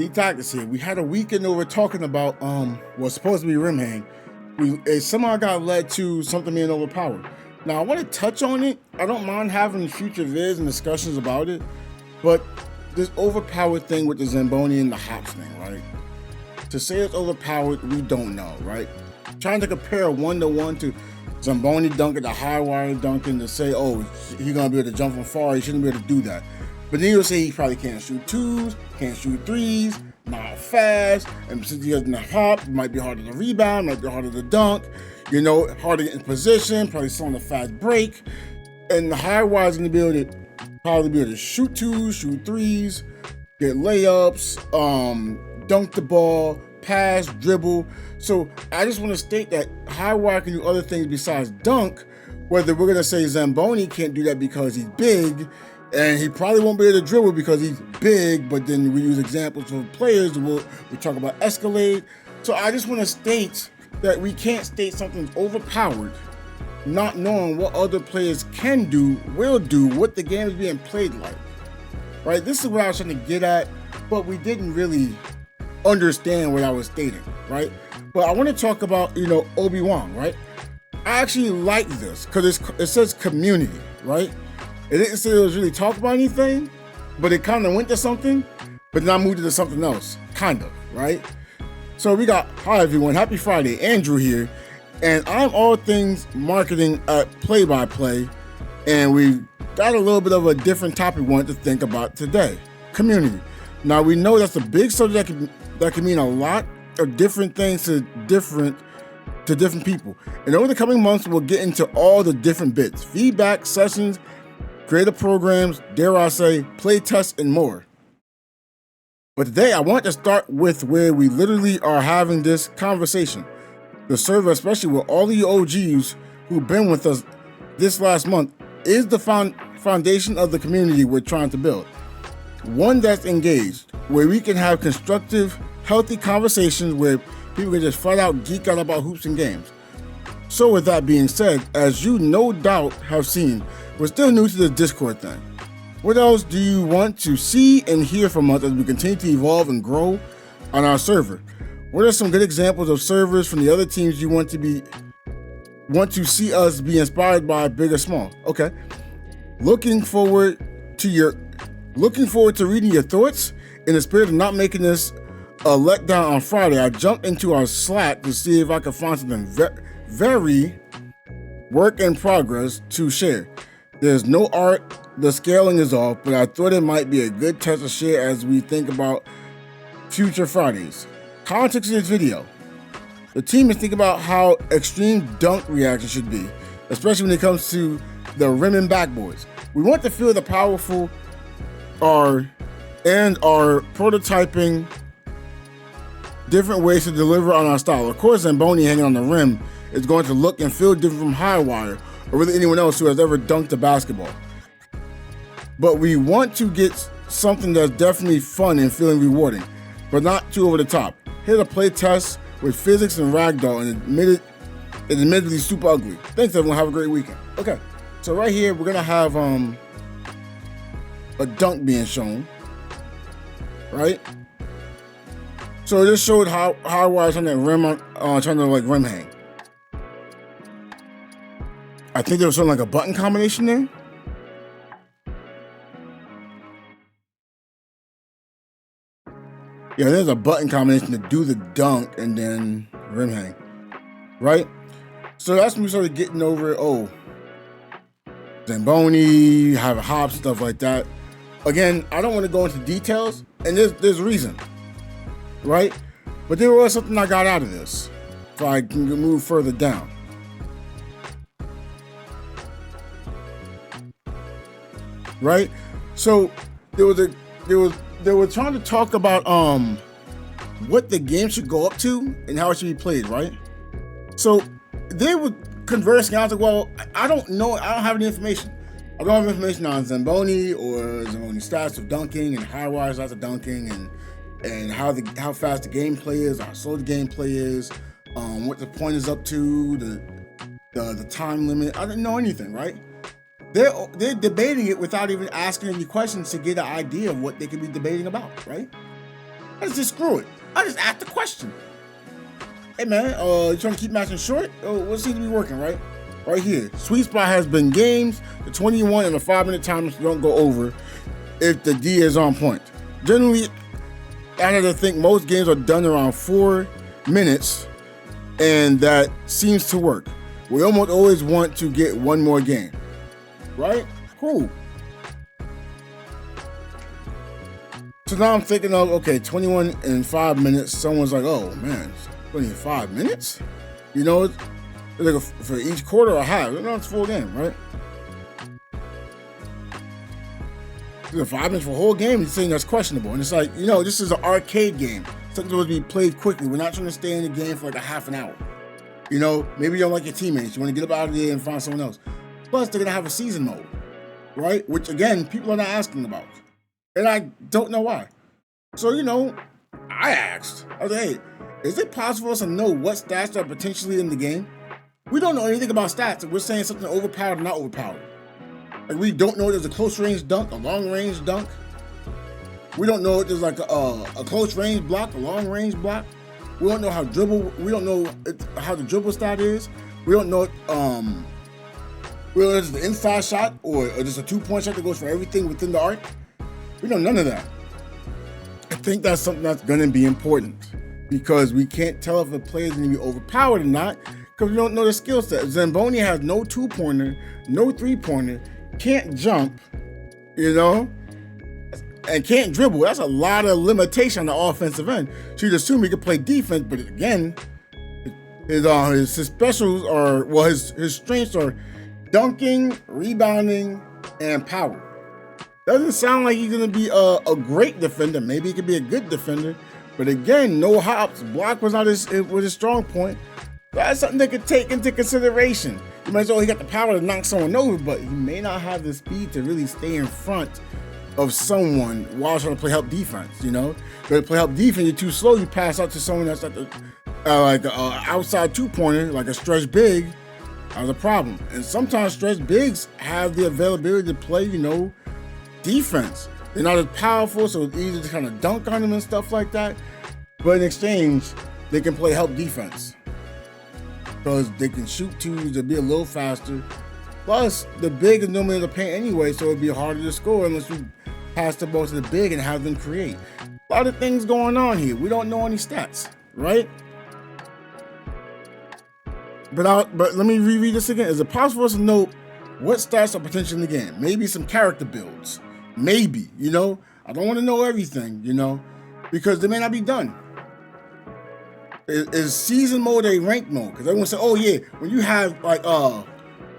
D-Tactics here. We had a weekend where we're talking about what's supposed to be rim hang. It somehow got led to something being overpowered. Now I want to touch on it. I don't mind having future vids and discussions about it, but this overpowered thing with the Zamboni and the hops thing, right? To say it's overpowered, we don't know, right? Trying to compare a 1-to-1 to Zamboni dunking, the high wire dunking, to say, oh, he's gonna be able to jump from far, he shouldn't be able to do that. But then you'll say he probably can't shoot twos, can't shoot threes, not fast, and since he doesn't hop, it might be harder to rebound, might be harder to dunk, harder to get in position, probably still on a fast break. And the high wire is gonna be able to probably be able to shoot twos, shoot threes, get layups, dunk the ball, pass, dribble. So I just want to state that high wire can do other things besides dunk. Whether we're gonna say Zamboni can't do that because he's big, and he probably won't be able to dribble because he's big, but then we use examples of players, we talk about Escalade. So I just want to state that we can't state something's overpowered, not knowing what other players can do, will do, what the game is being played like, right? This is what I was trying to get at, but we didn't really understand what I was stating, right? But I want to talk about, Obi-Wan, right? I actually like this because it says community, right? It didn't say it was really talk about anything, but it kind of went to something, but then I moved it to something else, kind of, right? So hi everyone, happy Friday, Andrew here, and I'm all things marketing at Play by Play, and we've got a little bit of a different topic we wanted to think about today, community. Now we know that's a big subject that can mean a lot of different things to different people. And over the coming months, we'll get into all the different bits, feedback, sessions, creative programs, dare I say, play tests, and more. But today, I want to start with where we literally are having this conversation. The server, especially with all the OGs who've been with us this last month, is the foundation of the community we're trying to build. One that's engaged, where we can have constructive, healthy conversations where people can just flat out geek out about hoops and games. So with that being said, as you no doubt have seen, we're still new to the Discord thing. What else do you want to see and hear from us as we continue to evolve and grow on our server? What are some good examples of servers from the other teams you want to see us be inspired by, big or small? Okay. Looking forward to reading your thoughts. In the spirit of not making this a letdown on Friday, I jumped into our Slack to see if I could find something very work in progress to share. There's no art, the scaling is off, but I thought it might be a good test to share as we think about future Fridays. Context of this video. The team is thinking about how extreme dunk reaction should be, especially when it comes to the rim and backboards. We want to feel the powerful are prototyping different ways to deliver on our style. Of course, Zamboni hanging on the rim is going to look and feel different from high wire or really anyone else who has ever dunked a basketball. But we want to get something that's definitely fun and feeling rewarding, but not too over the top. Here's a play test with physics and ragdoll, and admittedly super ugly. Thanks everyone, have a great weekend. Okay, so right here we're gonna have a dunk being shown, right? So it just showed how I was on that rim, trying to rim hang. I think there was something like a button combination there. Yeah, there's a button combination to do the dunk and then rim hang, right? So that's when we started getting over it. Oh, Zamboni, have a hop, stuff like that. Again, I don't want to go into details, and there's reason, right? But there was something I got out of this, so I can move further down. Right? So they were trying to talk about what the game should go up to and how it should be played, right? So they were conversing. I was like, well, I don't know. I don't have any information. I don't have information on Zamboni or Zamboni stats of dunking and high wire stats of dunking and how fast the gameplay is, how slow the gameplay is, what the point is up to, the time limit. I didn't know anything, right? They're debating it without even asking any questions to get an idea of what they could be debating about, right? Let's just screw it. I just asked the question. Hey man, you trying to keep matching short? What seems to be working, right? Right here. Sweet spot has been games. The 21 and the 5-minute timers don't go over if the D is on point. Generally, I had to think most games are done around 4 minutes, and that seems to work. We almost always want to get one more game, right? Cool. So now I'm thinking of, okay, 21 and 5 minutes. Someone's like, oh man, 25 minutes? You know, it's like for each quarter or half. It's a full game, right? The 5 minutes for a whole game, he's saying that's questionable. And it's like, this is an arcade game. Something supposed to be played quickly. We're not trying to stay in the game for like a half an hour. Maybe you don't like your teammates. You want to get up out of there and find someone else. Plus, they're going to have a season mode, right? Which, again, people are not asking about. And I don't know why. So, I asked. I was like, hey, is it possible for us to know what stats are potentially in the game? We don't know anything about stats. We're saying something overpowered or not overpowered. Like, we don't know if there's a close range dunk, a long range dunk. We don't know if there's like a close range block, a long range block. We don't know how the dribble stat is. We don't know whether it's the inside shot or just a 2-point shot that goes for everything within the arc. We know none of that. I think that's something that's going to be important because we can't tell if a player is going to be overpowered or not because we don't know the skill set. Zamboni has no 2-pointer, no 3-pointer, can't jump, and can't dribble. That's a lot of limitation on the offensive end. So you'd assume he could play defense, but again, his specials are, his strengths are dunking, rebounding, and power. Doesn't sound like he's going to be a great defender. Maybe he could be a good defender, but again, no hops. Block was not his strong point. That's something they could take into consideration. You might say, he got the power to knock someone over, but he may not have the speed to really stay in front of someone while trying to play help defense, But to play help defense, you're too slow, you pass out to someone that's at the outside 2-pointer, like a stretch big, that's a problem. And sometimes stretch bigs have the availability to play, defense. They're not as powerful, so it's easy to kind of dunk on them and stuff like that. But in exchange, they can play help defense. Because they can shoot twos, they'll be a little faster. Plus, the big is normally in the paint anyway, so it'd be harder to score unless you pass the ball to the big and have them create. A lot of things going on here. We don't know any stats, right? But let me reread this again. Is it possible for us to know what stats are potentially in the game? Maybe some character builds. Maybe, I don't want to know everything, because they may not be done. Is season mode a ranked mode? Because everyone say, oh yeah, when you have like the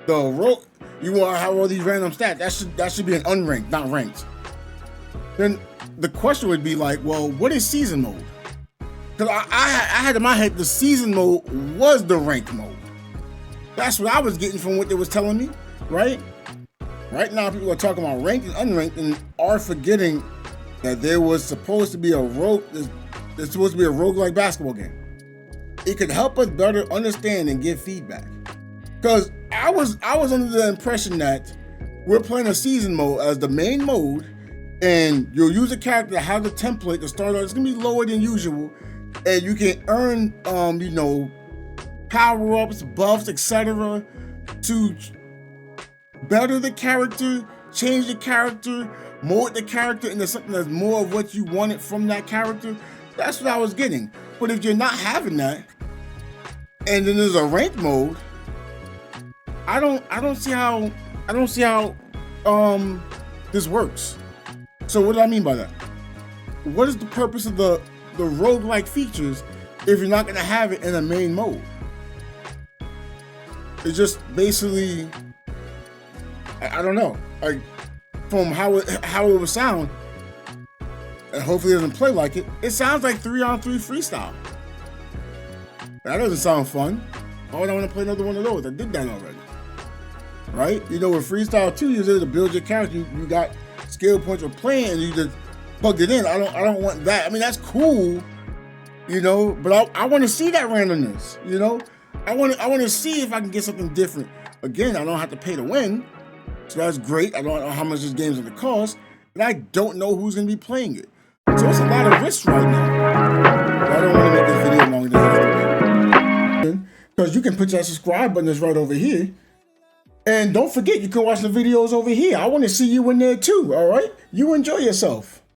rope, you want to have all these random stats. That should be an unranked, not ranked. Then the question would be like, well, what is season mode? Because I had in my head the season mode was the ranked mode. That's what I was getting from what they was telling me, right? Right now, people are talking about ranked and unranked and are forgetting that there was supposed to be there's supposed to be a roguelike basketball game. It could help us better understand and give feedback. Because I was under the impression that we're playing a season mode as the main mode, and you'll use a character that has a template to start out. It's gonna be lower than usual, and you can earn, power-ups, buffs, etc. to better the character, change the character, mold the character into something that's more of what you wanted from that character. That's what I was getting. But if you're not having that, and then there's a ranked mode, I don't see how this works. So what do I mean by that? What is the purpose of the roguelike features if you're not gonna have it in a main mode? It's just basically, I don't know. Like, from how it would sound, and hopefully it doesn't play like it, it sounds like 3-on-3 freestyle. That doesn't sound fun. Why would I want to play another one of those? I did that already. Right? With freestyle 2, you're able to build your character. You got skill points for playing, and you just plugged it in. I don't want that. I mean, that's cool, but I want to see that randomness, I want to see if I can get something different. Again, I don't have to pay to win, so that's great. I don't know how much this game's going to cost, and I don't know who's going to be playing it. So it's a lot of risk right now. But I don't want to make this video longer than it has to be. Because you can put that subscribe button that's right over here. And don't forget, you can watch the videos over here. I want to see you in there too, all right? You enjoy yourself.